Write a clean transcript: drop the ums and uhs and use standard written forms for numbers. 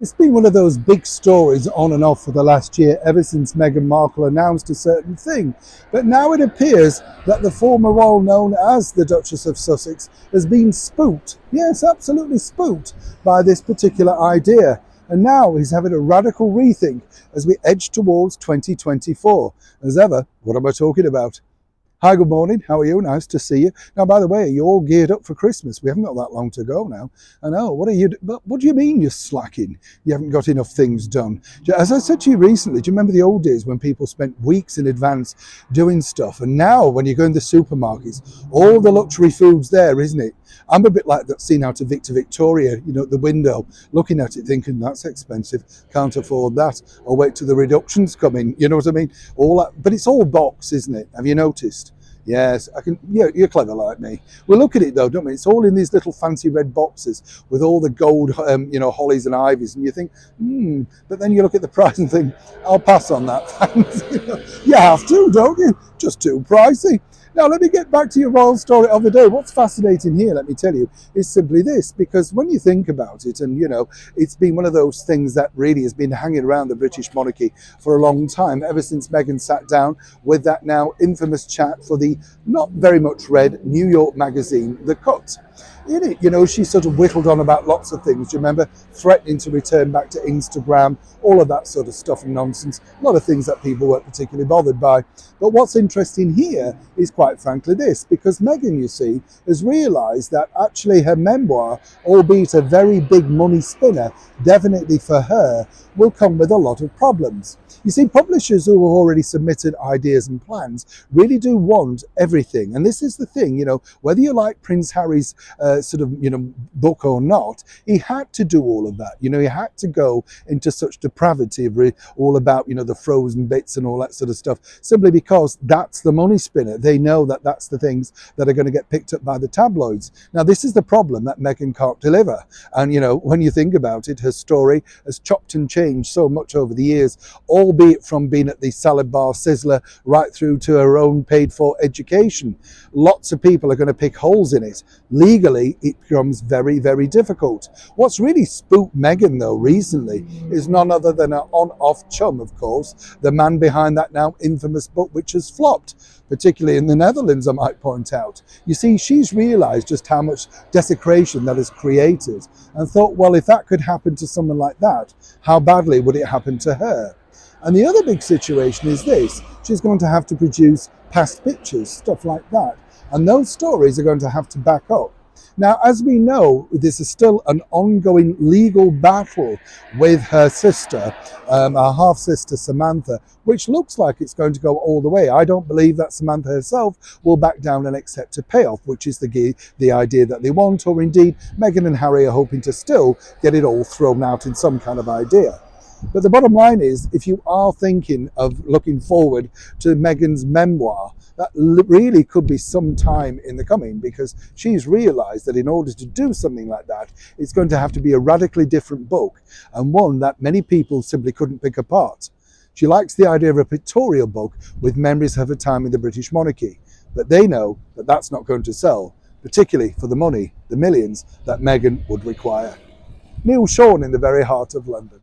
It's been one of those big stories on and off for the last year, ever since Meghan Markle announced a certain thing. But now it appears that the former royal known as the Duchess of Sussex has been spooked. Yes, absolutely spooked by this particular idea. And now he's having a radical rethink as we edge towards 2024. As ever, what am I talking about? Hi, good morning. How are you? Nice to see you. Now, by the way, are you all geared up for Christmas? We haven't got that long to go now. I know. What are you? But what do you mean you're slacking? You haven't got enough things done. As I said to you recently, do you remember the old days when people spent weeks in advance doing stuff? And now, when you go in the supermarkets, all the luxury foods there, isn't it? I'm a bit like that scene out of Victor Victoria, at the window, looking at it, thinking that's expensive, can't afford that. I'll wait till the reductions come in. You know what I mean? All that, but it's all box, isn't it? Have you noticed? Yes, I can. Yeah, you're clever like me. We look at it though, don't we? It's all in these little fancy red boxes with all the gold, hollies and ivies, and you think, But then you look at the price and think, I'll pass on that. Thanks. You have to, don't you? Just too pricey. Now, let me get back to your royal story of the day. What's fascinating here, let me tell you, is simply this, because when you think about it, and, it's been one of those things that really has been hanging around the British monarchy for a long time, ever since Meghan sat down with that now infamous chat for the not very much read New York magazine, The Cut. In it, she sort of whittled on about lots of things. Do you remember threatening to return back to Instagram, all of that sort of stuff and nonsense, a lot of things that people weren't particularly bothered by. But what's interesting here is quite frankly this, because Meghan, you see, has realised that actually her memoir, albeit a very big money spinner, definitely for her, will come with a lot of problems. You see, publishers who have already submitted ideas and plans really do want everything. And this is the thing, whether you like Prince Harry's book or not, he had to do all of that. He had to go into such depravity of all about, the frozen bits and all that sort of stuff, simply because that's the money spinner. They know that that's the things that are going to get picked up by the tabloids. Now, this is the problem that Meghan can't deliver. And, when you think about it, her story has chopped and changed so much over the years, albeit from being at the salad bar sizzler right through to her own paid for education. Lots of people are going to pick holes in it. Legally, it becomes very, very difficult. What's really spooked Meghan, though, recently is none other than her on-off chum, of course, the man behind that now infamous book, which has flopped, particularly in the Netherlands, I might point out. You see, she's realised just how much desecration that has created and thought, well, if that could happen to someone like that, how badly would it happen to her? And the other big situation is this: she's going to have to produce past pictures, stuff like that. And those stories are going to have to back up. Now, as we know, this is still an ongoing legal battle with her sister, her half-sister Samantha, which looks like it's going to go all the way. I don't believe that Samantha herself will back down and accept a payoff, which is the idea that they want, or indeed Meghan and Harry are hoping to still get it all thrown out in some kind of idea. But the bottom line is, if you are thinking of looking forward to Meghan's memoir, that really could be some time in the coming, because she's realised that in order to do something like that, it's going to have to be a radically different book, and one that many people simply couldn't pick apart. She likes the idea of a pictorial book with memories of her time in the British monarchy, but they know that that's not going to sell, particularly for the money, the millions, that Meghan would require. Neil Sean in the very heart of London.